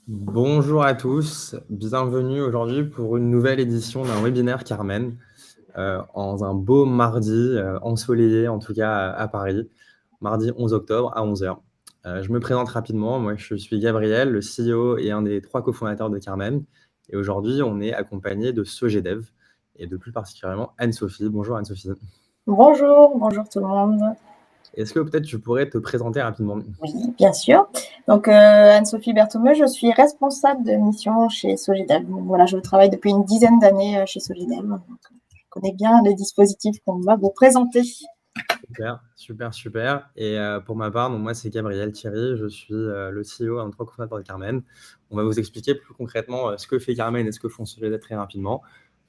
Bonjour à tous, bienvenue aujourd'hui pour une nouvelle édition d'un webinaire Carmen, en un beau mardi ensoleillé, en tout cas à Paris, mardi 11 octobre à 11 heures. Je me présente rapidement, moi je suis Gabriel, le CEO et un des 3 cofondateurs de Carmen. Et aujourd'hui, on est accompagné de Sogedev et de plus particulièrement Anne-Sophie. Bonjour Anne-Sophie. Bonjour, bonjour tout le monde. Est-ce que peut-être tu pourrais te présenter rapidement? Oui, bien sûr. Donc, Anne-Sophie Berthomeu, je suis responsable de mission chez Sogedev. Donc, voilà, je travaille depuis une dizaine d'années chez Sogedev. Donc, je connais bien les dispositifs qu'on va vous présenter. Super. Et pour ma part, donc moi, c'est Gabriel Thierry, je suis le CEO et un des 3 cofondateurs de Carmen. On va vous expliquer plus concrètement ce que fait Carmen et ce que font Sogedev très rapidement.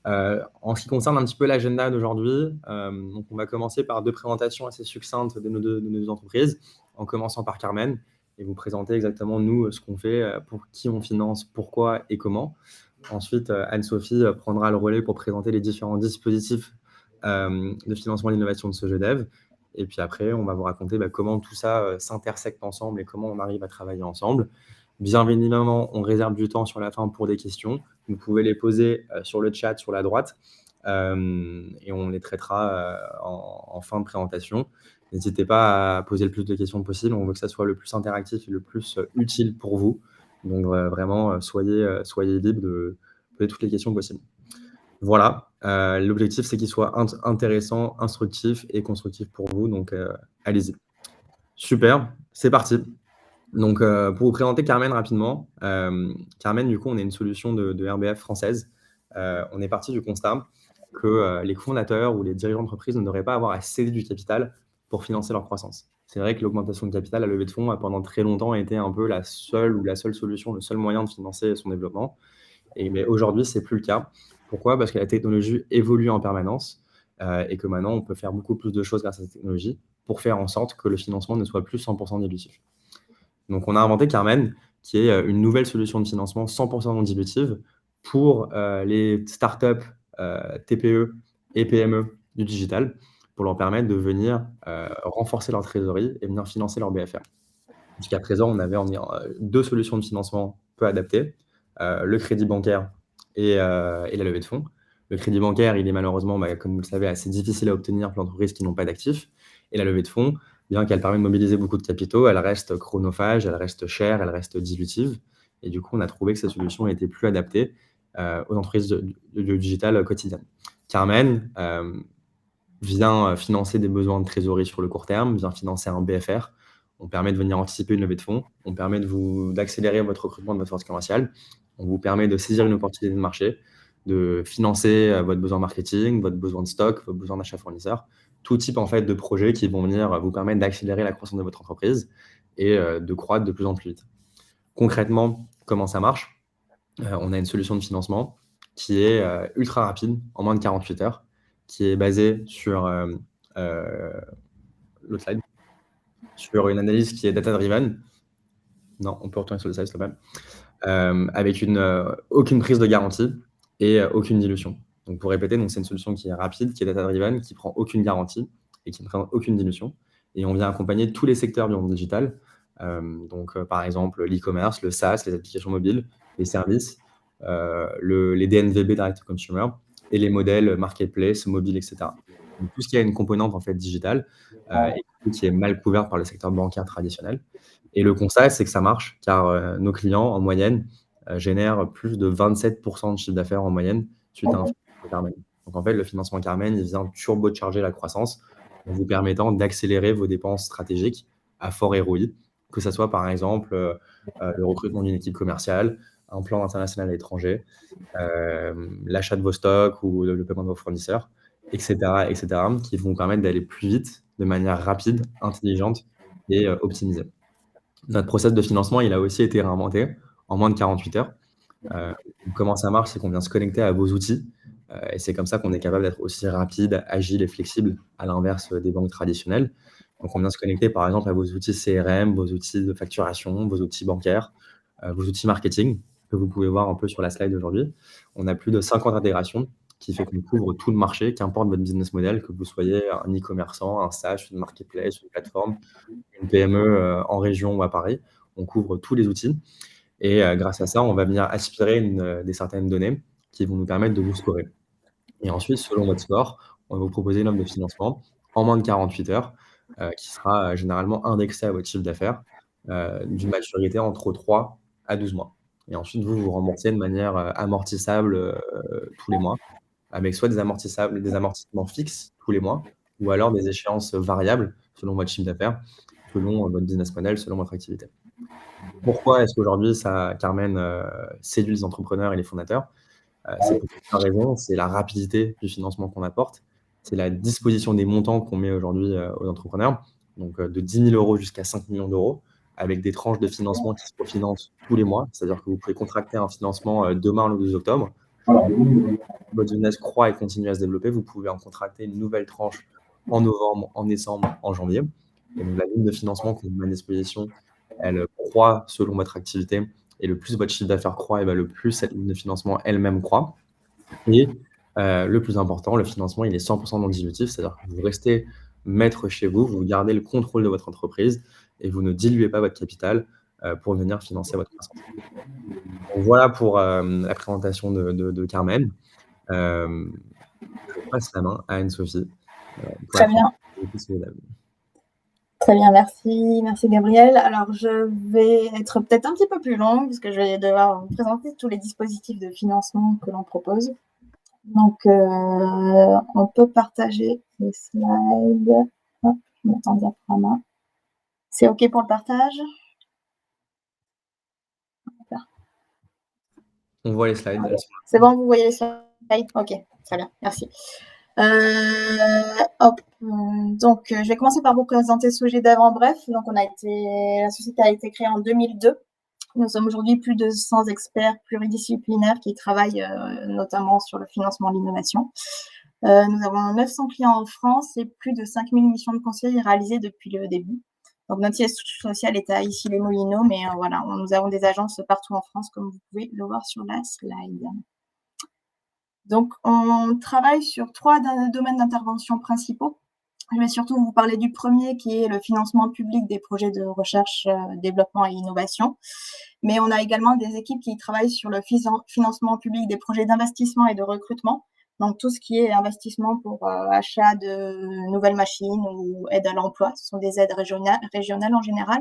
En ce qui concerne un petit peu l'agenda d'aujourd'hui, donc on va commencer par 2 présentations assez succinctes de nos deux entreprises, en commençant par Carmen et vous présenter exactement nous ce qu'on fait, pour qui on finance, pourquoi et comment. Ensuite, Anne-Sophie prendra le relais pour présenter les différents dispositifs de financement et d'innovation de Sogedev. Et puis après, on va vous raconter comment tout ça s'intersecte ensemble et comment on arrive à travailler ensemble. Bien évidemment, on réserve du temps sur la fin pour des questions. Vous pouvez les poser sur le chat sur la droite et on les traitera en fin de présentation. N'hésitez pas à poser le plus de questions possible. On veut que ça soit le plus interactif et le plus utile pour vous. Donc vraiment, soyez libres de poser toutes les questions possibles. Voilà, l'objectif, c'est qu'il soit intéressant, instructif et constructif pour vous. Donc allez-y. Super, c'est parti. Donc, pour vous présenter Carmen rapidement, Carmen, du coup, on est une solution de RBF française. On est parti du constat que les fondateurs ou les dirigeants d'entreprise ne devraient pas avoir à céder du capital pour financer leur croissance. C'est vrai que l'augmentation de capital, la levée de fonds, a pendant très longtemps été un peu la seule solution, le seul moyen de financer son développement. Mais aujourd'hui, c'est plus le cas. Pourquoi? Parce que la technologie évolue en permanence et que maintenant, on peut faire beaucoup plus de choses grâce à cette technologie pour faire en sorte que le financement ne soit plus 100% dilutif. Donc, on a inventé Carmen, qui est une nouvelle solution de financement 100% non dilutive pour les startups, TPE et PME du digital, pour leur permettre de venir renforcer leur trésorerie et venir financer leur BFR. Jusqu'à présent, on avait 2 solutions de financement peu adaptées, le crédit bancaire et la levée de fonds. Le crédit bancaire, il est malheureusement, comme vous le savez, assez difficile à obtenir pour les entreprises qui n'ont pas d'actifs. Et la levée de fonds, bien qu'elle permet de mobiliser beaucoup de capitaux, elle reste chronophage, elle reste chère, elle reste dilutive. Et du coup, on a trouvé que cette solution était plus adaptée aux entreprises du digital quotidiennes. Carmen vient financer des besoins de trésorerie sur le court terme, vient financer un BFR. On permet de venir anticiper une levée de fonds. On permet d'accélérer votre recrutement de votre force commerciale. On vous permet de saisir une opportunité de marché, de financer votre besoin marketing, votre besoin de stock, votre besoin d'achat fournisseur. Tout type en fait de projets qui vont venir vous permettre d'accélérer la croissance de votre entreprise et de croître de plus en plus vite. Concrètement, comment ça marche? On a une solution de financement qui est ultra rapide, en moins de 48 heures, qui est basée sur l'autre slide, sur une analyse qui est data-driven. Non, on peut retourner sur le slide, s'il te plaît. Avec aucune prise de garantie et aucune dilution. Donc, pour répéter, c'est une solution qui est rapide, qui est data-driven, qui prend aucune garantie et qui ne prend aucune dilution. Et on vient accompagner tous les secteurs du monde digital. Par exemple, l'e-commerce, le SaaS, les applications mobiles, les services, les DNVB, Direct to Consumer, et les modèles marketplace, mobile, etc. Donc, tout ce qui a une composante en fait digitale et qui est mal couverte par le secteur bancaire traditionnel. Et le constat, c'est que ça marche, car nos clients, en moyenne, génèrent plus de 27% de chiffre d'affaires en moyenne suite à un financement Carmen. Donc en fait, le financement Carmen, il vient turbocharger la croissance en vous permettant d'accélérer vos dépenses stratégiques à fort ROI, que ça soit par exemple le recrutement d'une équipe commerciale, un plan international à l'étranger, l'achat de vos stocks ou le paiement de vos fournisseurs, etc., qui vont permettre d'aller plus vite, de manière rapide, intelligente et optimisée. Notre process de financement, il a aussi été réinventé en moins de 48 heures. Comment ça marche? C'est qu'on vient se connecter à vos outils et c'est comme ça qu'on est capable d'être aussi rapide, agile et flexible, à l'inverse des banques traditionnelles. Donc on vient se connecter, par exemple, à vos outils CRM, vos outils de facturation, vos outils bancaires, vos outils marketing, que vous pouvez voir un peu sur la slide aujourd'hui. On a plus de 50 intégrations qui fait qu'on couvre tout le marché, qu'importe votre business model, que vous soyez un e-commerçant, un SaaS, une marketplace, une plateforme, une PME, en région ou à Paris. On couvre tous les outils et grâce à ça, on va venir aspirer des certaines données qui vont nous permettre de vous scorer. Et ensuite, selon votre score, on va vous proposer une offre de financement en moins de 48 heures, qui sera, généralement indexée à votre chiffre d'affaires, d'une maturité entre 3 à 12 mois. Et ensuite, vous remboursez de manière, amortissable, tous les mois, avec soit des amortissements fixes tous les mois ou alors des échéances variables selon votre chiffre d'affaires, selon, votre business model, selon votre activité. Pourquoi est-ce qu'aujourd'hui Carmen, séduit les entrepreneurs et les fondateurs? C'est pour plusieurs raisons. C'est la rapidité du financement qu'on apporte, c'est la disposition des montants qu'on met aujourd'hui, aux entrepreneurs, donc de 10 000 € jusqu'à 5 millions d'euros, avec des tranches de financement qui se refinancent tous les mois. C'est-à-dire que vous pouvez contracter un financement, demain le 12 octobre. Votre business croît et continue à se développer, vous pouvez en contracter une nouvelle tranche en novembre, en décembre, en janvier. Et donc la ligne de financement qu'on met à disposition, elle croît selon votre activité et le plus votre chiffre d'affaires croît, et bah, le plus cette ligne de financement elle-même croît. Et le plus important, le financement, il est 100% non dilutif, c'est-à-dire que vous restez maître chez vous, vous gardez le contrôle de votre entreprise et vous ne diluez pas votre capital, pour venir financer votre croissance. Donc voilà pour, la présentation de Carmen. Je passe la main à Anne-Sophie, pour la Très bien. présentation de Très bien, merci. Merci Gabriel. Alors, je vais être peut-être un petit peu plus longue puisque je vais devoir vous présenter tous les dispositifs de financement que l'on propose. Donc, on peut partager les slides. Hop, je mets en diaporama. C'est OK pour le partage? On voit les slides. C'est bon, vous voyez les slides? OK, très bien, merci. Donc, je vais commencer par vous présenter Sogedev en bref. Donc, la société a été créée en 2002. Nous sommes aujourd'hui plus de 100 experts pluridisciplinaires qui travaillent notamment sur le financement de l'innovation. Nous avons 900 clients en France et plus de 5000 missions de conseil réalisées depuis le début. Donc, notre siège social est à Issy-les-Moulineaux, mais voilà, nous avons des agences partout en France, comme vous pouvez le voir sur la slide. Donc, on travaille sur 3 domaines d'intervention principaux. Je vais surtout vous parler du premier, qui est le financement public des projets de recherche, développement et innovation. Mais on a également des équipes qui travaillent sur le financement public des projets d'investissement et de recrutement. Donc, tout ce qui est investissement pour achat de nouvelles machines ou aide à l'emploi, ce sont des aides régionales en général.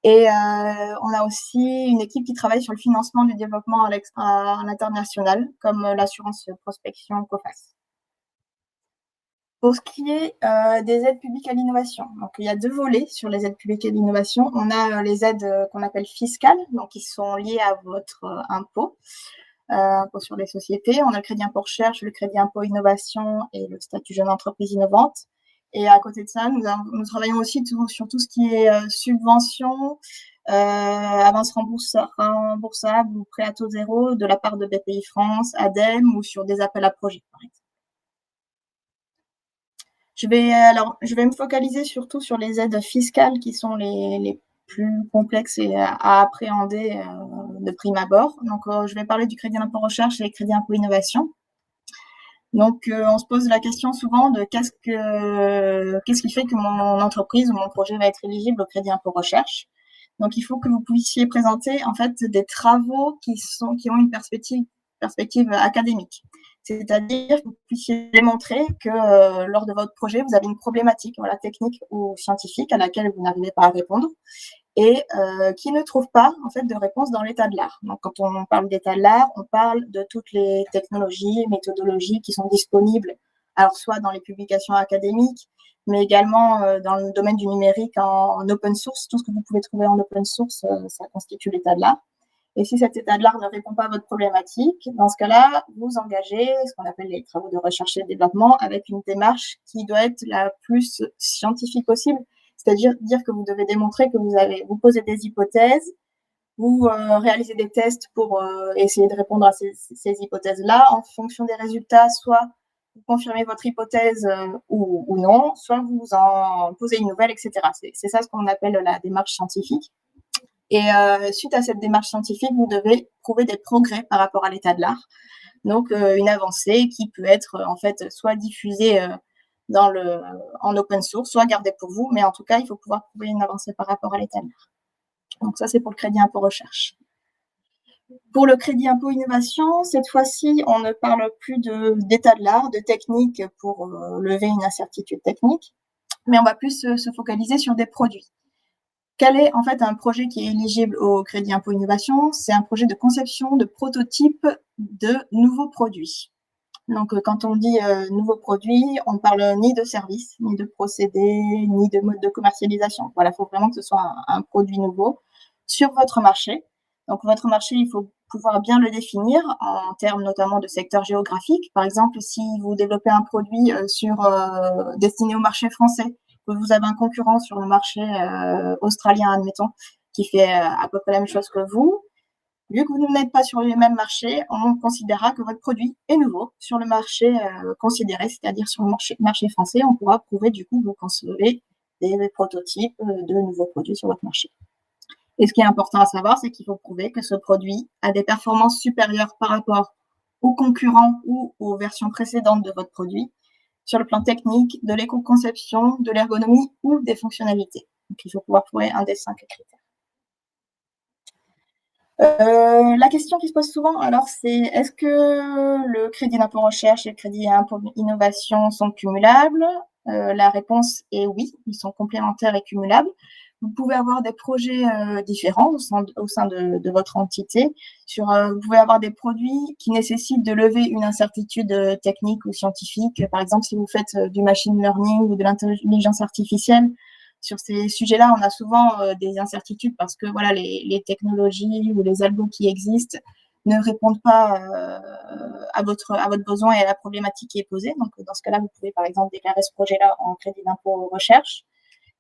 Et on a aussi une équipe qui travaille sur le financement du développement à l'international, comme l'assurance prospection COFAS. Pour ce qui est des aides publiques à l'innovation, donc il y a 2 volets sur les aides publiques à l'innovation. On a les aides qu'on appelle fiscales, donc qui sont liées à votre impôt sur les sociétés. On a le crédit impôt recherche, le crédit impôt innovation et le statut jeune entreprise innovante. Et à côté de ça, nous travaillons aussi sur tout ce qui est subvention, avance remboursable ou prêt à taux zéro de la part de BPI France, ADEME ou sur des appels à projets, par exemple. Je vais me focaliser surtout sur les aides fiscales qui sont les plus complexes et à appréhender de prime abord. Donc, je vais parler du crédit impôt recherche et du crédit impôt innovation. Donc, on se pose la question souvent de qu'est-ce qui fait que mon entreprise ou mon projet va être éligible au crédit impôt recherche. Donc, il faut que vous puissiez présenter en fait des travaux qui ont une perspective académique. C'est-à-dire que vous puissiez démontrer que lors de votre projet, vous avez une problématique technique ou scientifique à laquelle vous n'arrivez pas à répondre et qui ne trouve pas en fait de réponse dans l'état de l'art. Donc, quand on parle d'état de l'art, on parle de toutes les technologies, méthodologies qui sont disponibles, alors soit dans les publications académiques, mais également dans le domaine du numérique en open source. Tout ce que vous pouvez trouver en open source, ça constitue l'état de l'art. Et si cet état de l'art ne répond pas à votre problématique, dans ce cas-là, vous engagez ce qu'on appelle les travaux de recherche et de développement avec une démarche qui doit être la plus scientifique possible. C'est-à-dire que vous devez démontrer que vous posez des hypothèses, vous réalisez des tests pour essayer de répondre à ces hypothèses-là. En fonction des résultats, soit vous confirmez votre hypothèse ou non, soit vous en posez une nouvelle, etc. C'est ça ce qu'on appelle la démarche scientifique. Et suite à cette démarche scientifique, vous devez prouver des progrès par rapport à l'état de l'art. Donc, une avancée qui peut être en fait soit diffusée en open source, soit gardée pour vous, mais en tout cas, il faut pouvoir prouver une avancée par rapport à l'état de l'art. Donc ça, c'est pour le crédit impôt recherche. Pour le crédit impôt innovation, cette fois-ci, on ne parle plus d'état de l'art, de technique pour lever une incertitude technique, mais on va plus se focaliser sur des produits. Quel est en fait un projet qui est éligible au crédit impôt innovation? C'est un projet de conception de prototype de nouveaux produits. Donc, quand on dit nouveaux produits, on parle ni de service, ni de procédé, ni de mode de commercialisation. Voilà, il faut vraiment que ce soit un produit nouveau sur votre marché. Donc, votre marché, il faut pouvoir bien le définir en termes notamment de secteur géographique. Par exemple, si vous développez un produit destiné au marché français, que vous avez un concurrent sur le marché australien, admettons, qui fait à peu près la même chose que vous, vu que vous n'êtes pas sur le même marché, on considérera que votre produit est nouveau sur le marché considéré, c'est-à-dire sur le marché français. On pourra prouver du coup que vous concevez des prototypes de nouveaux produits sur votre marché. Et ce qui est important à savoir, c'est qu'il faut prouver que ce produit a des performances supérieures par rapport aux concurrents ou aux versions précédentes de votre produit sur le plan technique, de l'éco-conception, de l'ergonomie ou des fonctionnalités. Donc, il faut pouvoir prouver un des 5 critères. La question qui se pose souvent, alors, c'est est-ce que le crédit d'impôt recherche et le crédit d'impôt innovation sont cumulables? La réponse est oui, ils sont complémentaires et cumulables. Vous pouvez avoir des projets différents au sein de votre entité. Vous pouvez avoir des produits qui nécessitent de lever une incertitude technique ou scientifique. Par exemple, si vous faites du machine learning ou de l'intelligence artificielle, sur ces sujets-là, on a souvent des incertitudes parce que voilà, les technologies ou les algos qui existent ne répondent pas à votre besoin et à la problématique qui est posée. Donc, dans ce cas-là, vous pouvez par exemple déclarer ce projet-là en crédit d'impôt recherche.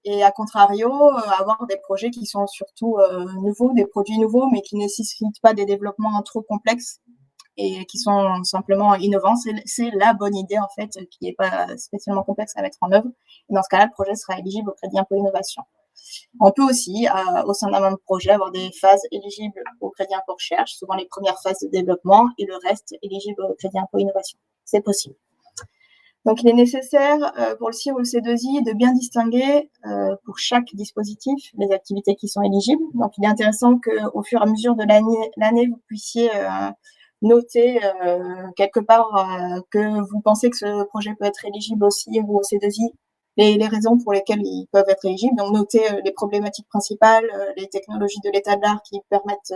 Et à contrario, avoir des projets qui sont surtout nouveaux, des produits nouveaux, mais qui ne nécessitent pas des développements trop complexes et qui sont simplement innovants. C'est la bonne idée, en fait, qui n'est pas spécialement complexe à mettre en œuvre. Et dans ce cas-là, le projet sera éligible au crédit impôt innovation. On peut aussi, au sein d'un même projet, avoir des phases éligibles au crédit impôt recherche, souvent les premières phases de développement, et le reste éligible au crédit impôt innovation. C'est possible. Donc, il est nécessaire pour le CIR ou le C2I de bien distinguer pour chaque dispositif les activités qui sont éligibles. Donc, il est intéressant qu'au fur et à mesure de l'année, vous puissiez noter quelque part que vous pensez que ce projet peut être éligible au CIR ou au C2I et les raisons pour lesquelles ils peuvent être éligibles. Donc, noter les problématiques principales, les technologies de l'état de l'art qui permettent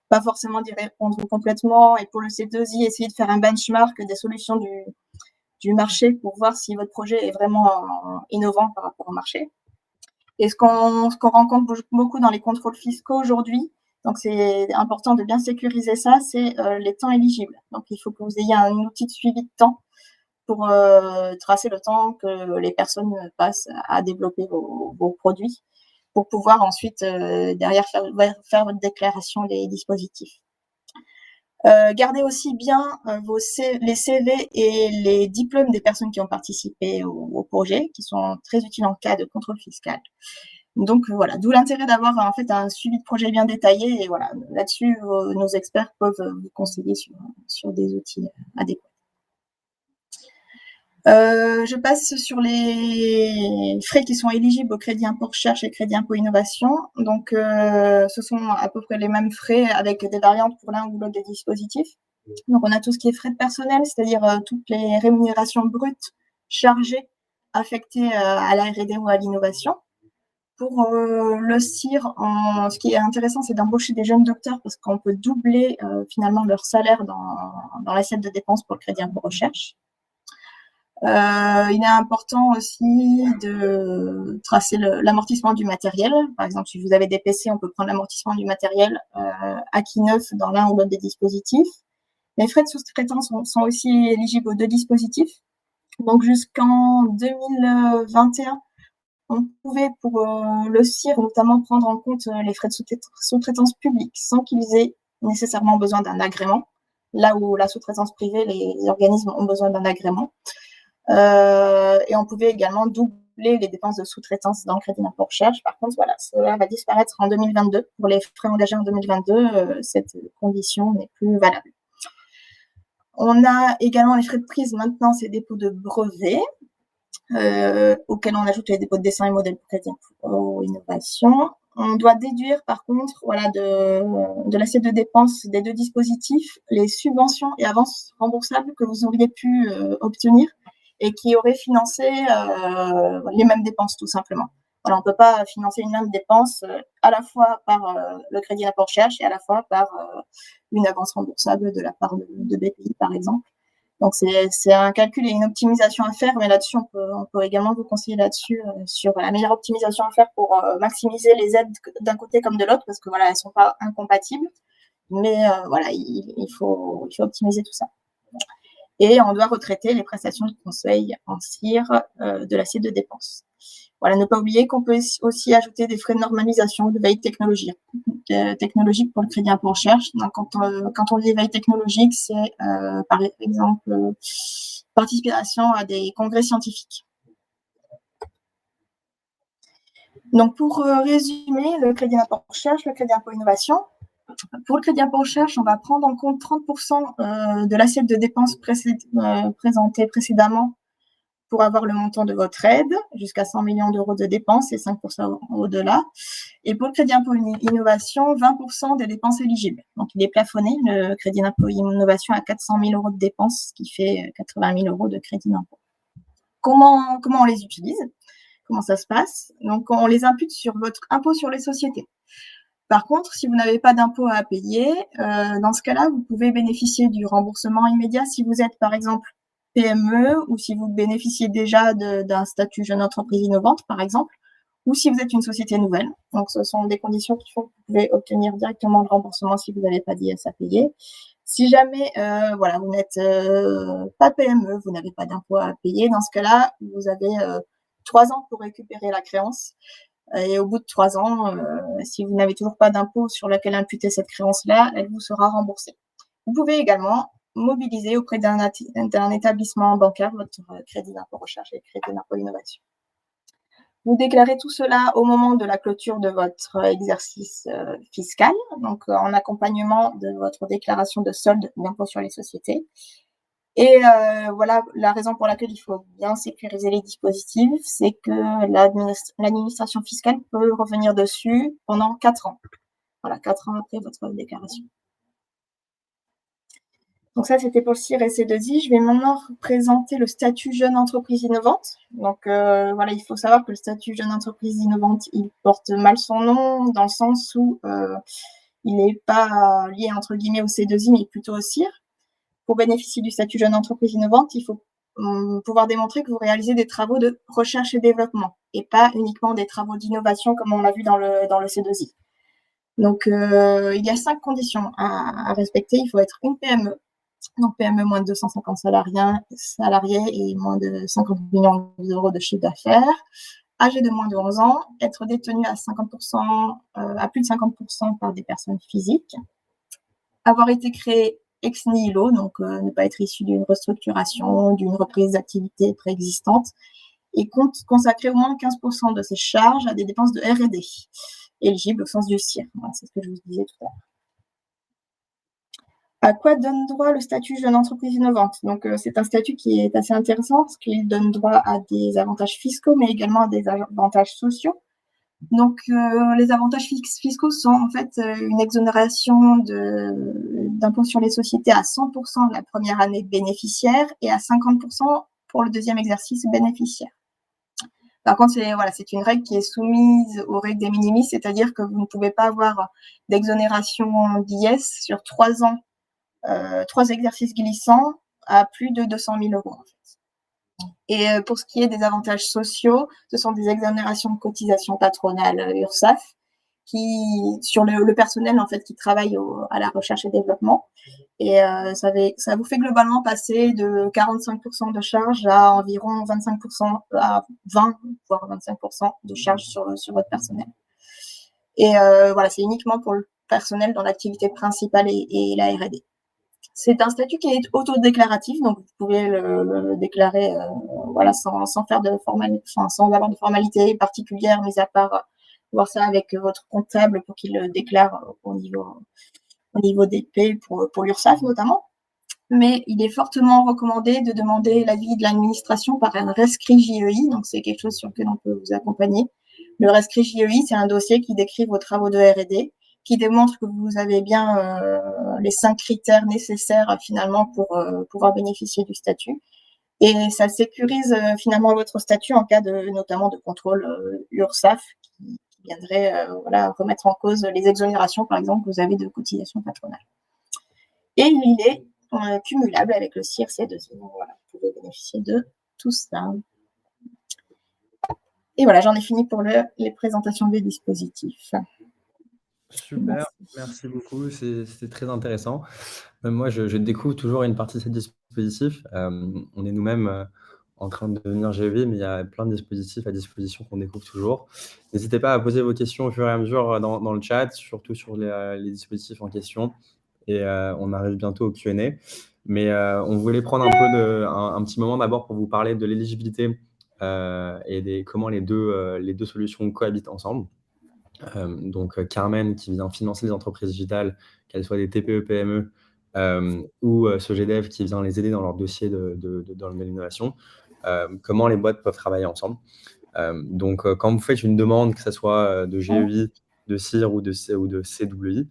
pas forcément d'y répondre complètement. Et pour le C2I, essayer de faire un benchmark des solutions du marché pour voir si votre projet est vraiment innovant par rapport au marché. Et ce qu'on rencontre beaucoup dans les contrôles fiscaux aujourd'hui, donc c'est important de bien sécuriser ça, c'est les temps éligibles. Donc, il faut que vous ayez un outil de suivi de temps pour tracer le temps que les personnes passent à développer vos produits pour pouvoir ensuite, derrière, faire votre déclaration des dispositifs. Gardez aussi bien les CV et les diplômes des personnes qui ont participé au projet, qui sont très utiles en cas de contrôle fiscal. Donc voilà, d'où l'intérêt d'avoir en fait un suivi de projet bien détaillé. Et voilà, là-dessus, nos experts peuvent vous conseiller sur des outils adéquats. Je passe sur les frais qui sont éligibles au crédit impôt recherche et crédit impôt innovation. Donc, ce sont à peu près les mêmes frais avec des variantes pour l'un ou l'autre des dispositifs. Donc, on a tout ce qui est frais de personnel, c'est-à-dire toutes les rémunérations brutes chargées affectées à la R&D ou à l'innovation. Pour le CIR, ce qui est intéressant, c'est d'embaucher des jeunes docteurs parce qu'on peut doubler finalement leur salaire dans l'assiette de dépenses pour le crédit impôt recherche. Il est important aussi de tracer l'amortissement du matériel. Par exemple, si vous avez des PC, on peut prendre l'amortissement du matériel acquis neuf dans l'un ou l'autre des dispositifs. Les frais de sous-traitance sont aussi éligibles aux deux dispositifs. Donc, jusqu'en 2021, on pouvait, pour le CIR, notamment prendre en compte les frais de sous-traitance publique sans qu'ils aient nécessairement besoin d'un agrément. Là où la sous-traitance privée, les organismes ont besoin d'un agrément. Et on pouvait également doubler les dépenses de sous-traitance dans le crédit d'impôt recherche. Par contre, voilà, cela va disparaître en 2022. Pour les frais engagés en 2022, cette condition n'est plus valable. On a également les frais de prise maintenant, c'est dépôts de brevets, auxquels on ajoute les dépôts de dessin et modèles pour crédit impôt innovation. On doit déduire par contre de l'assiette de dépenses des deux dispositifs les subventions et avances remboursables que vous auriez pu obtenir et qui auraient financé les mêmes dépenses tout simplement. Voilà, on ne peut pas financer une même dépense à la fois par le crédit d'impôt recherche et à la fois par une avance remboursable de la part de BPI par exemple. Donc, c'est un calcul et une optimisation à faire, mais là-dessus, on peut également vous conseiller là-dessus sur la meilleure optimisation à faire pour maximiser les aides d'un côté comme de l'autre, parce que voilà, elles ne sont pas incompatibles, mais voilà, il faut optimiser tout ça. Et on doit retraiter les prestations de conseil en CIR de l'assiette de dépenses. Voilà, ne pas oublier qu'on peut aussi ajouter des frais de normalisation, de veille technologique pour le crédit impôt recherche. Donc, quand on dit veille technologique, c'est par exemple participation à des congrès scientifiques. Donc, pour résumer, le crédit impôt recherche, le crédit impôt innovation. Pour le crédit impôt recherche, on va prendre en compte 30% de l'assiette de dépenses présentée précédemment pour avoir le montant de votre aide, jusqu'à 100 millions d'euros de dépenses et 5% au-delà. Et pour le crédit impôt innovation, 20% des dépenses éligibles. Donc, il est plafonné, le crédit d'impôt innovation, à 400 000 euros de dépenses, ce qui fait 80 000 euros de crédit d'impôt. Comment on les utilise? Comment ça se passe? Donc, on les impute sur votre impôt sur les sociétés. Par contre, si vous n'avez pas d'impôt à payer, dans ce cas-là, vous pouvez bénéficier du remboursement immédiat si vous êtes, par exemple, PME ou si vous bénéficiez déjà d'un statut jeune entreprise innovante, par exemple, ou si vous êtes une société nouvelle. Donc, ce sont des conditions qui font que vous pouvez obtenir directement le remboursement si vous n'avez pas d'IS à payer. Si jamais voilà, vous n'êtes pas PME, vous n'avez pas d'impôt à payer, dans ce cas-là, vous avez 3 ans pour récupérer la créance. Et au bout de 3 ans, si vous n'avez toujours pas d'impôt sur lequel imputer cette créance-là, elle vous sera remboursée. Vous pouvez également mobiliser auprès d'un établissement bancaire votre crédit d'impôt recherche et crédit d'impôt innovation. Vous déclarez tout cela au moment de la clôture de votre exercice fiscal, donc en accompagnement de votre déclaration de solde d'impôt sur les sociétés. Et voilà la raison pour laquelle il faut bien sécuriser les dispositifs, c'est que l'administration fiscale peut revenir dessus pendant 4 ans. Voilà, 4 ans après votre déclaration. Donc ça, c'était pour le CIR et C2I. Je vais maintenant présenter le statut jeune entreprise innovante. Donc voilà, il faut savoir que le statut jeune entreprise innovante, il porte mal son nom dans le sens où il n'est pas lié entre guillemets au C2I, mais plutôt au CIR. Pour bénéficier du statut jeune entreprise innovante, il faut pouvoir démontrer que vous réalisez des travaux de recherche et développement et pas uniquement des travaux d'innovation comme on l'a vu dans le C2I. Donc, il y a 5 conditions à respecter. Il faut être une PME, donc PME moins de 250 salariés et moins de 50 millions d'euros de chiffre d'affaires, âgé de moins de 11 ans, être détenu à 50%, à plus de 50% par des personnes physiques, avoir été créé ex nihilo, donc ne pas être issu d'une restructuration, d'une reprise d'activité préexistante, et consacrer au moins 15% de ses charges à des dépenses de R&D, éligibles au sens du CIR. Voilà, c'est ce que je vous disais tout à l'heure. À quoi donne droit le statut jeune entreprise innovante? Donc, c'est un statut qui est assez intéressant parce qu'il donne droit à des avantages fiscaux, mais également à des avantages sociaux. Donc, les avantages fiscaux sont en fait une exonération d'impôt sur les sociétés à 100% de la première année bénéficiaire et à 50% pour le deuxième exercice bénéficiaire. Par contre, c'est une règle qui est soumise aux règles des minimis, c'est-à-dire que vous ne pouvez pas avoir d'exonération d'IS sur 3 ans, 3 exercices glissants à plus de 200 000 euros. En fait. Et pour ce qui est des avantages sociaux, ce sont des exonérations de cotisations patronales URSSAF sur le personnel en fait qui travaille à la recherche et développement. Et ça vous fait globalement passer de 45% de charges à environ 25%, à 20 voire 25% de charges sur votre personnel. Et voilà, c'est uniquement pour le personnel dont l'activité principale est la R&D. C'est un statut qui est autodéclaratif, donc vous pouvez le déclarer voilà, sans avoir de formalité particulière, mis à part voir ça avec votre comptable pour qu'il le déclare au niveau DP pour l'URSSAF notamment. mais il est fortement recommandé de demander l'avis de l'administration par un rescrit JEI, donc c'est quelque chose sur lequel on peut vous accompagner. Le rescrit JEI, c'est un dossier qui décrit vos travaux de R&D, qui démontre que vous avez bien les 5 critères nécessaires finalement pour pouvoir bénéficier du statut. Et ça sécurise finalement votre statut en cas de notamment de contrôle URSSAF qui viendrait voilà, remettre en cause les exonérations, par exemple, que vous avez de cotisations patronales. Et il est cumulable avec le CIRC2. Donc voilà, vous pouvez bénéficier de tout ça. Et voilà, j'en ai fini pour les présentations des dispositifs. Super, merci beaucoup, c'était très intéressant. Même moi, je découvre toujours une partie de ces dispositifs. On est nous-mêmes en train de devenir GEV, mais il y a plein de dispositifs à disposition qu'on découvre toujours. N'hésitez pas à poser vos questions au fur et à mesure dans le chat, surtout sur les dispositifs en question. Et on arrive bientôt au Q&A. Mais on voulait prendre un petit moment d'abord pour vous parler de l'éligibilité et comment les deux solutions cohabitent ensemble. Donc Carmen qui vient financer les entreprises digitales, qu'elles soient des TPE, PME ou Sogedev qui vient les aider dans leur dossier dans l'innovation. Comment les boîtes peuvent travailler ensemble. Donc quand vous faites une demande, que ce soit de GEI, de CIR ou de CWI,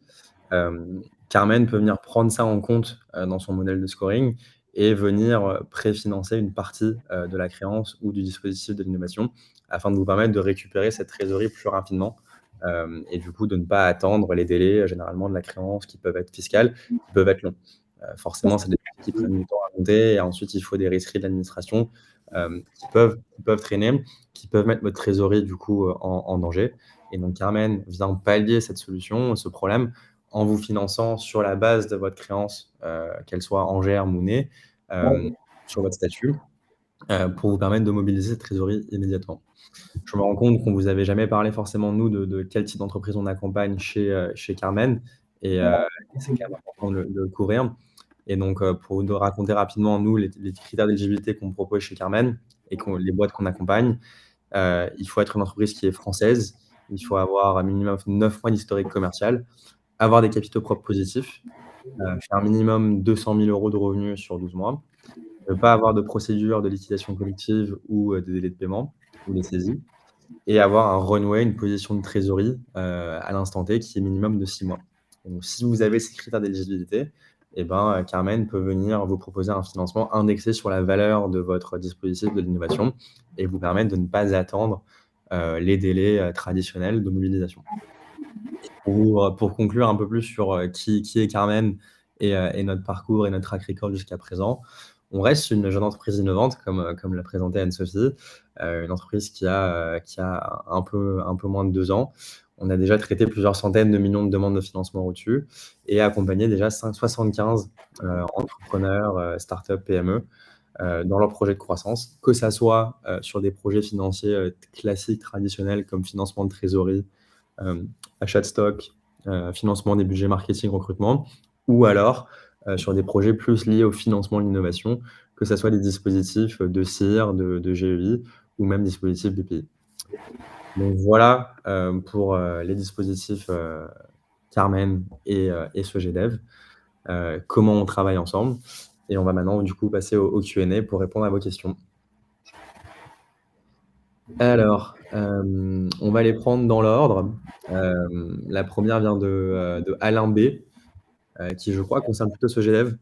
Carmen peut venir prendre ça en compte dans son modèle de scoring et venir préfinancer une partie de la créance ou du dispositif de l'innovation afin de vous permettre de récupérer cette trésorerie plus rapidement et du coup de ne pas attendre les délais généralement de la créance qui peuvent être fiscales, qui peuvent être longs. Forcément, c'est des choses qui prennent du temps à monter et ensuite il faut des rescrits de l'administration qui peuvent traîner, qui peuvent mettre votre trésorerie du coup en danger. Et donc Carmen vient pallier cette solution, ce problème, en vous finançant sur la base de votre créance, qu'elle soit en germe ou née, sur votre statut, pour vous permettre de mobiliser cette trésorerie immédiatement. Je me rends compte qu'on vous avait jamais parlé forcément, nous, de quel type d'entreprise on accompagne chez Carmen. Et c'est quand même important de le couvrir. Et donc, pour vous raconter rapidement, nous, les critères d'éligibilité qu'on propose chez Carmen et les boîtes qu'on accompagne, il faut être une entreprise qui est française. Il faut avoir un minimum 9 mois d'historique commercial, avoir des capitaux propres positifs, faire un minimum 200 000 € de revenus sur 12 mois, ne pas avoir de procédure de liquidation collective ou de délai de paiement ou des saisies, et avoir un runway, une position de trésorerie à l'instant T qui est minimum de 6 mois. Donc, si vous avez ces critères d'éligibilité, eh ben, Carmen peut venir vous proposer un financement indexé sur la valeur de votre dispositif de l'innovation et vous permettre de ne pas attendre les délais traditionnels de mobilisation. Pour conclure un peu plus sur qui est Carmen et notre parcours et notre track record jusqu'à présent, on reste une jeune entreprise innovante, comme l'a présenté Anne-Sophie, une entreprise qui a un peu moins de 2 ans. On a déjà traité plusieurs centaines de millions de demandes de financement au-dessus et accompagné déjà 75 entrepreneurs, startups, PME dans leurs projets de croissance, que ça soit sur des projets financiers classiques, traditionnels, comme financement de trésorerie, achat de stock, financement des budgets marketing, recrutement, ou alors sur des projets plus liés au financement de l'innovation, que ce soit des dispositifs de CIR, de GEI ou même dispositifs BPI. Donc voilà pour les dispositifs Carmen et Sogedev, comment on travaille ensemble. Et on va maintenant du coup passer au Q&A pour répondre à vos questions. Alors, on va les prendre dans l'ordre. La première vient de Alain B, qui je crois concerne plutôt Sogedev.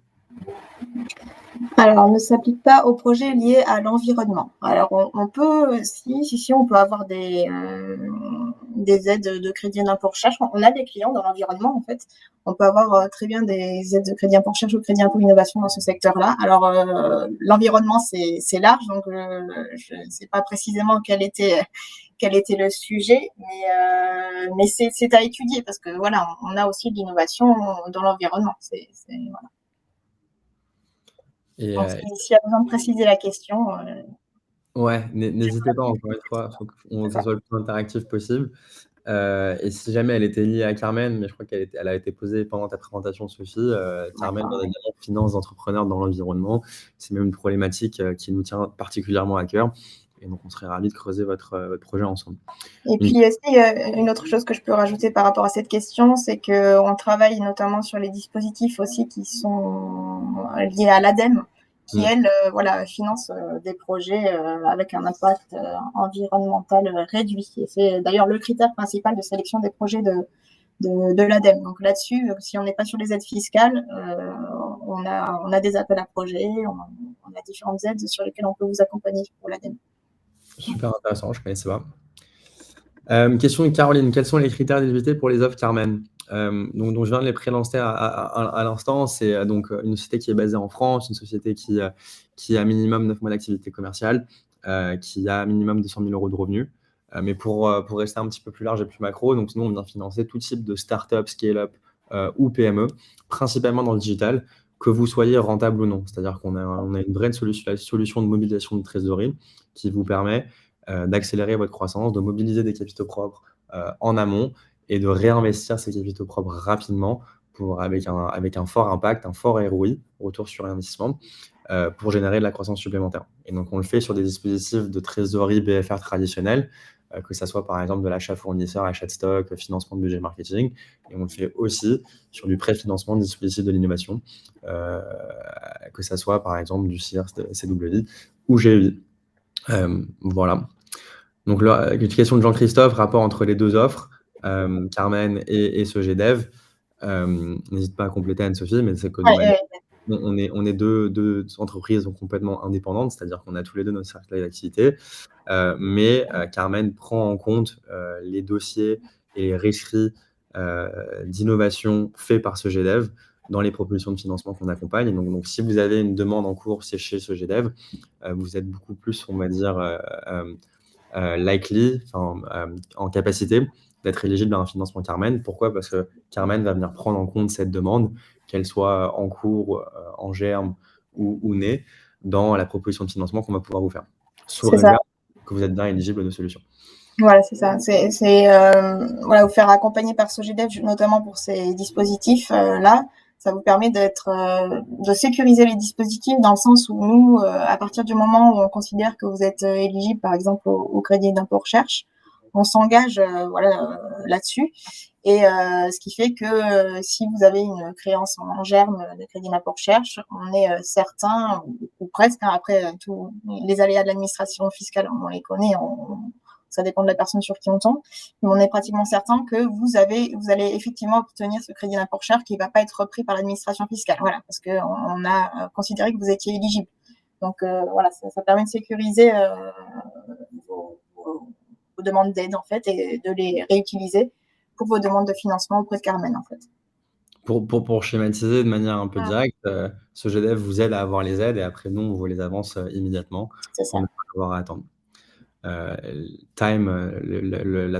Alors, ne s'applique pas aux projets liés à l'environnement. Alors, on peut, si, on peut avoir des aides de crédit d'impôt recherche. On a des clients dans l'environnement, en fait. On peut avoir très bien des aides de crédit impôt recherche ou crédit impôt innovation dans ce secteur-là. Alors, l'environnement, c'est large, donc je ne sais pas précisément quel était le sujet, mais c'est à étudier parce que voilà, on a aussi de l'innovation dans l'environnement. Voilà. Et, Donc, s'il y a besoin de préciser la question. ouais, n'hésitez pas, encore une fois, il faut que ça soit le plus interactif possible. Et si jamais elle était liée à Carmen, mais je crois qu'elle a été posée pendant ta présentation, Sophie, Carmen bien évidemment finance d'entrepreneurs dans l'environnement. C'est même une problématique qui nous tient particulièrement à cœur. Et donc, on serait ravis de creuser votre projet ensemble. Et puis aussi, une autre chose que je peux rajouter par rapport à cette question, c'est qu'on travaille notamment sur les dispositifs aussi qui sont liés à l'ADEME, qui, elle, finance des projets avec un impact environnemental réduit. Et c'est d'ailleurs le critère principal de sélection des projets de l'ADEME. Donc là-dessus, si on n'est pas sur les aides fiscales, on a des appels à projets, on a différentes aides sur lesquelles on peut vous accompagner pour l'ADEME. Super intéressant, je ne connaissais pas. Question de Caroline. Quels sont les critères d'éligibilité pour les offres Carmen? Donc, je viens de les prélancer à l'instant. C'est donc une société qui est basée en France, une société qui a minimum 9 mois d'activité commerciale, qui a minimum 200 000 € de revenus. Mais pour rester un petit peu plus large et plus macro, donc nous, on vient financer tout type de start-up, scale-up ou PME, principalement dans le digital, que vous soyez rentable ou non. C'est-à-dire qu'on a une vraie solution de mobilisation de trésorerie qui vous permet d'accélérer votre croissance, de mobiliser des capitaux propres en amont et de réinvestir ces capitaux propres rapidement avec un fort impact, un fort ROI, retour sur investissement, pour générer de la croissance supplémentaire. Et donc, on le fait sur des dispositifs de trésorerie BFR traditionnels, que ça soit par exemple de l'achat fournisseur, achat de stock, financement de budget marketing. Et on le fait aussi sur du préfinancement de dispositifs de l'innovation, que ça soit par exemple du CIR, CWI ou GEI. Voilà. Donc, là, une question de Jean-Christophe, rapport entre les deux offres, Carmen et Sogedève. N'hésite pas à compléter, Anne-Sophie, mais c'est que on est deux entreprises complètement indépendantes, c'est-à-dire qu'on a tous les deux notre cercle d'activité. Mais Carmen prend en compte les dossiers et les rescrits d'innovation faits par Sogedève dans les propositions de financement qu'on accompagne. Et donc, si vous avez une demande en cours, c'est chez Sogedève, vous êtes beaucoup plus, on va dire, likely, en capacité d'être éligible à un financement Carmen. Pourquoi? Parce que Carmen va venir prendre en compte cette demande, qu'elle soit en cours, en germe ou née, dans la proposition de financement qu'on va pouvoir vous faire. Sous réserve que vous êtes bien éligible à nos solutions. Voilà, c'est ça. C'est vous faire accompagner par Sogedève, notamment pour ces dispositifs-là. Ça vous permet de sécuriser les dispositifs dans le sens où nous, à partir du moment où on considère que vous êtes éligible, par exemple, au crédit d'impôt recherche, on s'engage là-dessus. Et ce qui fait que si vous avez une créance en germe de crédit d'impôt recherche, on est certain, ou presque, après tous les aléas de l'administration fiscale, on les connaît, ça dépend de la personne sur qui on tombe, mais on est pratiquement certain que vous allez effectivement obtenir ce crédit d'impôt recherche qui ne va pas être repris par l'administration fiscale, voilà, parce qu'on a considéré que vous étiez éligible. Donc voilà, ça permet de sécuriser vos demandes d'aide en fait et de les réutiliser pour vos demandes de financement auprès de Carmen en fait. Pour schématiser de manière un peu directe, Sogedève vous aide à avoir les aides et après nous, on vous les avance immédiatement pour ne pas avoir à attendre. La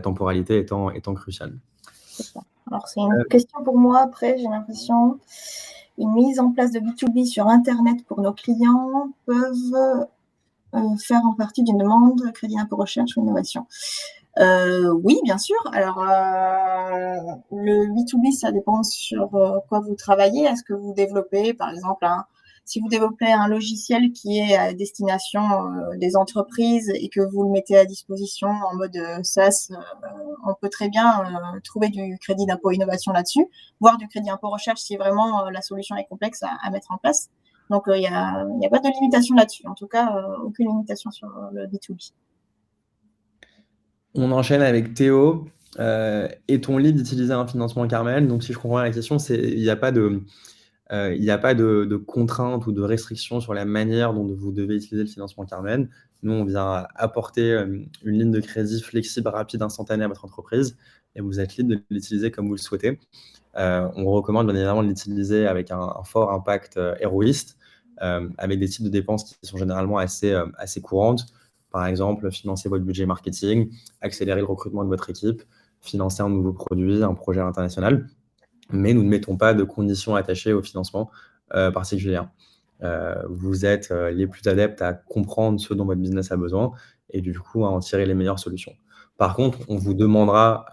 temporalité étant cruciale. C'est ça. Alors, c'est une question pour moi après, j'ai l'impression. Une mise en place de B2B sur Internet pour nos clients peuvent faire en partie d'une demande de crédit d'impôt recherche ou innovation. Oui, bien sûr. Alors, le B2B, ça dépend sur quoi vous travaillez. Est-ce que vous développez, par exemple, si vous développez un logiciel qui est à destination des entreprises et que vous le mettez à disposition en mode SaaS, on peut très bien trouver du crédit d'impôt innovation là-dessus, voire du crédit d'impôt recherche si vraiment la solution est complexe à mettre en place. Donc, il n'y a pas de limitation là-dessus. En tout cas, aucune limitation sur le B2B. On enchaîne avec Théo. Est-on libre d'utiliser un financement Carmen? Donc, si je comprends bien la question, il n'y a pas de contraintes ou de restrictions sur la manière dont vous devez utiliser le financement Carmen. Nous, on vient apporter une ligne de crédit flexible, rapide, instantanée à votre entreprise et vous êtes libre de l'utiliser comme vous le souhaitez. On recommande bien évidemment de l'utiliser avec un fort impact héroïste, avec des types de dépenses qui sont généralement assez courantes. Par exemple, financer votre budget marketing, accélérer le recrutement de votre équipe, financer un nouveau produit, un projet international. Mais nous ne mettons pas de conditions attachées au financement particulières. Vous êtes les plus adeptes à comprendre ce dont votre business a besoin et du coup à en tirer les meilleures solutions. Par contre, on vous demandera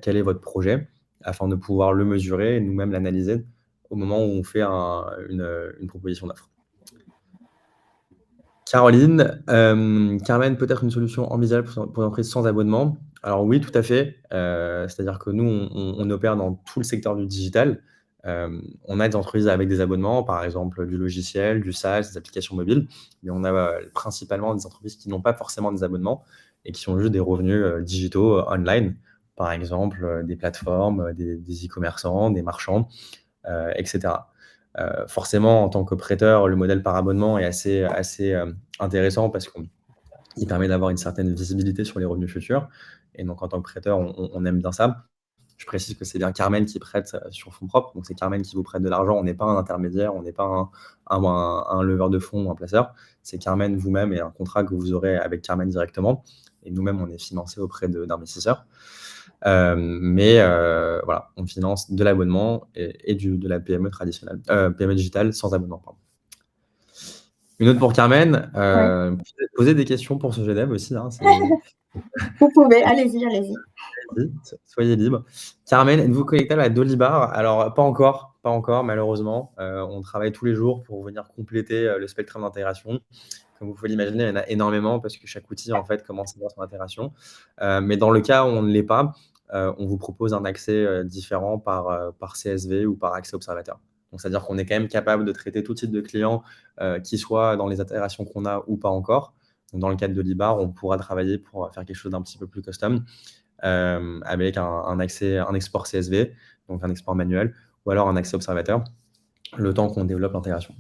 quel est votre projet afin de pouvoir le mesurer et nous-mêmes l'analyser au moment où on fait une proposition d'offre. Caroline, Carmen, peut-être une solution envisageable pour une entreprise sans abonnement? Alors oui, tout à fait. C'est-à-dire que nous, on opère dans tout le secteur du digital. On a des entreprises avec des abonnements, par exemple du logiciel, du SaaS, des applications mobiles, mais on a, principalement des entreprises qui n'ont pas forcément des abonnements et qui ont juste des revenus, digitaux, online. Par exemple, des plateformes, des e-commerçants, des marchands, et cetera. Forcément, en tant que prêteur, le modèle par abonnement est assez intéressant parce qu'il permet d'avoir une certaine visibilité sur les revenus futurs. Et donc, en tant que prêteur, on aime bien ça. Je précise que c'est bien Carmen qui prête sur fonds propres. Donc, c'est Carmen qui vous prête de l'argent. On n'est pas un intermédiaire, on n'est pas un leveur de fonds ou un placeur. C'est Carmen vous-même et un contrat que vous aurez avec Carmen directement. Et nous-mêmes, on est financé auprès d'investisseurs. Mais voilà, on finance de l'abonnement et de la PME traditionnelle, PME digitale sans abonnement, pardon. Une autre pour Carmen, Ouais. poser des questions pour ce GDEV aussi, hein, Vous pouvez, allez-y, allez-y. allez-y, soyez libre. Carmen, êtes-vous connectable à Dolibar? Alors, pas encore, malheureusement. On travaille tous les jours pour venir compléter le spectre d'intégration. Comme vous pouvez l'imaginer, il y en a énormément parce que chaque outil, en fait, commence à avoir son intégration. Mais dans le cas où on ne l'est pas, on vous propose un accès différent par CSV ou par accès observateur. Donc, c'est-à-dire qu'on est quand même capable de traiter tout type de clients, qui soient dans les intégrations qu'on a ou pas encore. Donc, dans le cadre de Libar, on pourra travailler pour faire quelque chose d'un petit peu plus custom, avec un export CSV, donc un export manuel, ou alors un accès observateur, le temps qu'on développe l'intégration.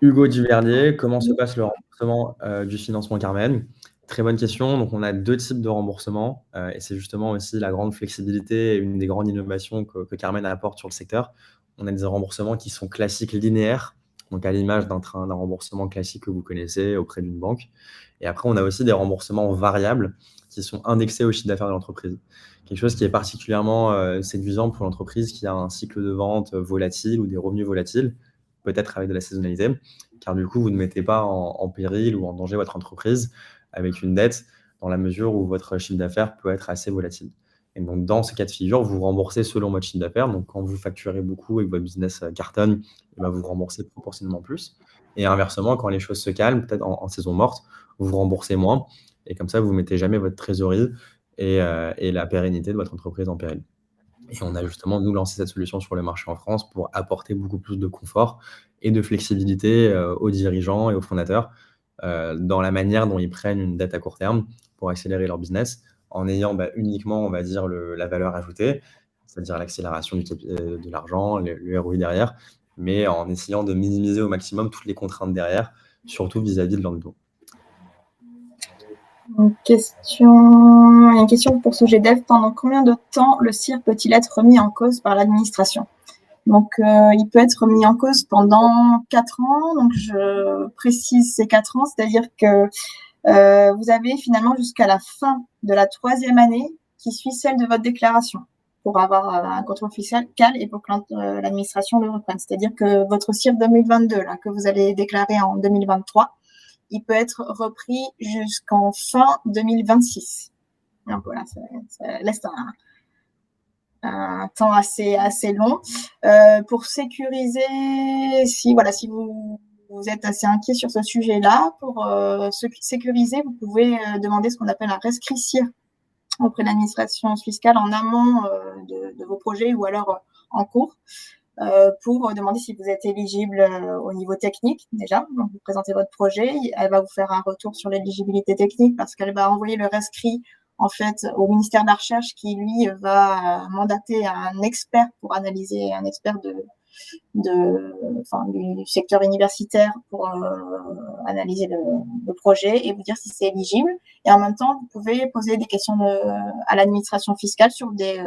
Hugo Duvernier, comment se passe le remboursement du financement Carmen? Très bonne question. Donc, on a 2 types de remboursement, et c'est justement aussi la grande flexibilité et une des grandes innovations que Carmen apporte sur le secteur. On a des remboursements qui sont classiques linéaires, donc à l'image d'un remboursement classique que vous connaissez auprès d'une banque. Et après, on a aussi des remboursements variables qui sont indexés au chiffre d'affaires de l'entreprise. Quelque chose qui est particulièrement séduisant pour l'entreprise qui a un cycle de vente volatile ou des revenus volatiles, peut-être avec de la saisonnalité, car du coup, vous ne mettez pas en péril ou en danger votre entreprise avec une dette dans la mesure où votre chiffre d'affaires peut être assez volatile. Et donc, dans ce cas de figure, vous remboursez selon votre chiffre d'affaires. Donc, quand vous facturez beaucoup et que votre business cartonne, vous remboursez proportionnellement plus. Et inversement, quand les choses se calment, peut-être en saison morte, vous remboursez moins. Et comme ça, vous ne mettez jamais votre trésorerie et la pérennité de votre entreprise en péril. Et on a justement, nous, lancé cette solution sur le marché en France pour apporter beaucoup plus de confort et de flexibilité aux dirigeants et aux fondateurs dans la manière dont ils prennent une dette à court terme pour accélérer leur business en ayant uniquement, on va dire, la valeur ajoutée, c'est-à-dire l'accélération de l'argent, le ROI derrière, mais en essayant de minimiser au maximum toutes les contraintes derrière, surtout vis-à-vis de l'endettement. Une question pour ce GDEV. Pendant combien de temps le CIR peut-il être remis en cause par l'administration? Donc, il peut être remis en cause pendant 4 ans. Donc, je précise ces 4 ans, c'est-à-dire que vous avez finalement jusqu'à la fin de la 3e année qui suit celle de votre déclaration pour avoir un contrôle fiscal et pour que l'administration le reprenne. C'est-à-dire que votre CIR 2022, là, que vous allez déclarer en 2023, il peut être repris jusqu'en fin 2026. Donc voilà, ça laisse un temps assez long. Pour sécuriser, si vous êtes assez inquiet sur ce sujet-là, pour sécuriser, vous pouvez demander ce qu'on appelle un rescrit CIR auprès de l'administration fiscale en amont de vos projets ou alors en cours. Pour demander si vous êtes éligible au niveau technique déjà. Donc, vous présentez votre projet, elle va vous faire un retour sur l'éligibilité technique parce qu'elle va envoyer le rescrit en fait au ministère de la Recherche qui, lui, va mandater un expert pour analyser, un expert du secteur universitaire pour analyser le projet et vous dire si c'est éligible. Et en même temps, vous pouvez poser des questions à l'administration fiscale sur des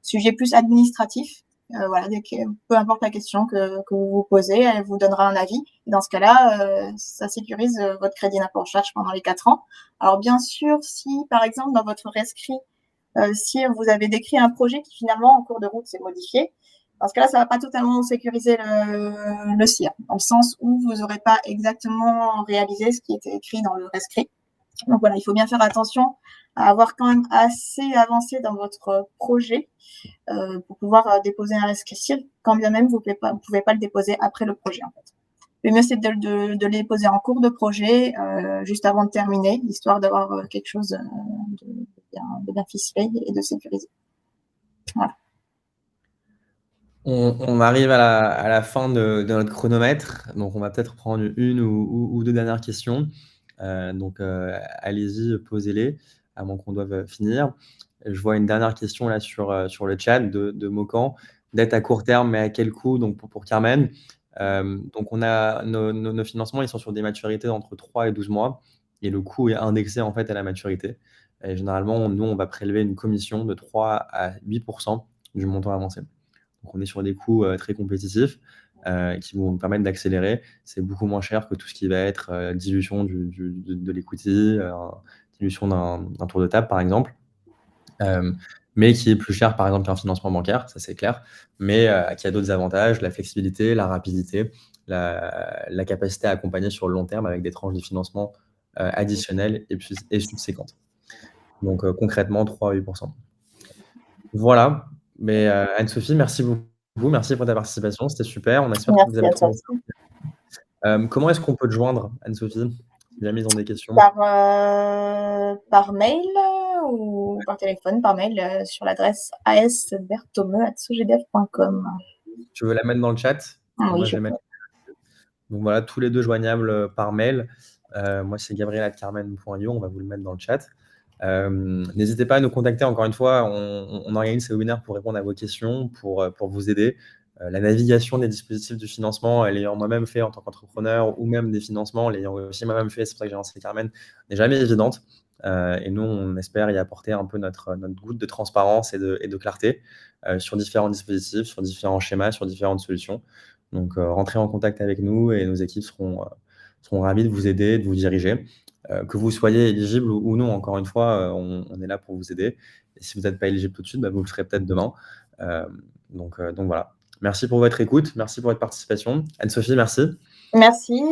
sujets plus administratifs. Voilà, peu importe la question que vous vous posez, elle vous donnera un avis. Et dans ce cas-là, ça sécurise votre crédit d'impôt en charge pendant les 4 ans. Alors bien sûr, si par exemple dans votre rescrit, si vous avez décrit un projet qui finalement en cours de route s'est modifié, dans ce cas-là, ça ne va pas totalement sécuriser le CIR, dans le sens où vous n'aurez pas exactement réalisé ce qui était écrit dans le rescrit. Donc voilà, il faut bien faire attention à avoir quand même assez avancé dans votre projet pour pouvoir déposer un rescrit CIR, quand bien même vous ne pouvez pas le déposer après le projet en fait. Le mieux, c'est de les poser en cours de projet, juste avant de terminer, histoire d'avoir quelque chose de bien ficelé et de sécurisé. Voilà. On arrive à la fin de notre chronomètre, donc on va peut-être prendre une ou 2 dernières questions. Donc, allez-y, posez-les, à moins qu'on doive finir. Je vois une dernière question là sur le chat de Mokan. Dette à court terme, mais à quel coût? Donc pour Carmen. Donc on a nos financements, ils sont sur des maturités d'entre 3 et 12 mois et le coût est indexé en fait à la maturité. Et généralement, nous, on va prélever une commission de 3 à 8 du montant avancé. Donc on est sur des coûts très compétitifs qui vont nous permettre d'accélérer. C'est beaucoup moins cher que tout ce qui va être dilution de l'equity, dilution d'un tour de table, par exemple. Mais qui est plus cher, par exemple, qu'un financement bancaire, ça c'est clair, mais qui a d'autres avantages, la flexibilité, la rapidité, la capacité à accompagner sur le long terme avec des tranches de financement additionnelles et subséquentes. Donc concrètement, 3 à 8 Voilà, mais Anne-Sophie, merci beaucoup. Merci pour ta participation, c'était super. On espère que vous Merci avez à toi trouvé aussi. ça. Comment est-ce qu'on peut te joindre, Anne-Sophie? Si jamais ils ont des questions. Par mail ou par téléphone, par mail sur l'adresse asbertomeu@sogedev.com. Tu veux la mettre dans le chat? Et Oui, moi, je je vais peux. mettre. Donc voilà, tous les deux joignables par mail. Moi, c'est gabriel@carmen.io. On va vous le mettre dans le chat. N'hésitez pas à nous contacter. Encore une fois, on organise ces webinaires pour répondre à vos questions, pour vous aider. La navigation des dispositifs du financement, l'ayant moi-même fait en tant qu'entrepreneur, ou même des financements, l'ayant aussi moi-même fait, c'est pour ça que j'ai lancé Carmen, n'est jamais évidente. Et nous, on espère y apporter un peu notre goutte de transparence et de clarté sur différents dispositifs, sur différents schémas, sur différentes solutions. Donc, rentrez en contact avec nous et nos équipes seront ravis de vous aider, de vous diriger. Que vous soyez éligible ou non, encore une fois, on est là pour vous aider. Et si vous n'êtes pas éligible tout de suite, vous le serez peut-être demain. Donc voilà. Merci pour votre écoute, merci pour votre participation. Anne-Sophie, merci. Merci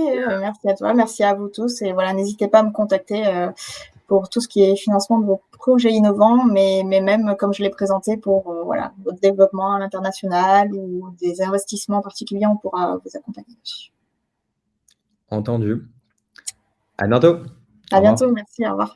à toi, merci à vous tous. Et voilà, n'hésitez pas à me contacter pour tout ce qui est financement de vos projets innovants, mais même, comme je l'ai présenté, pour voilà, votre développement à l'international ou des investissements particuliers, on pourra vous accompagner dessus. Entendu. À bientôt. À Au revoir. bientôt, merci, au revoir.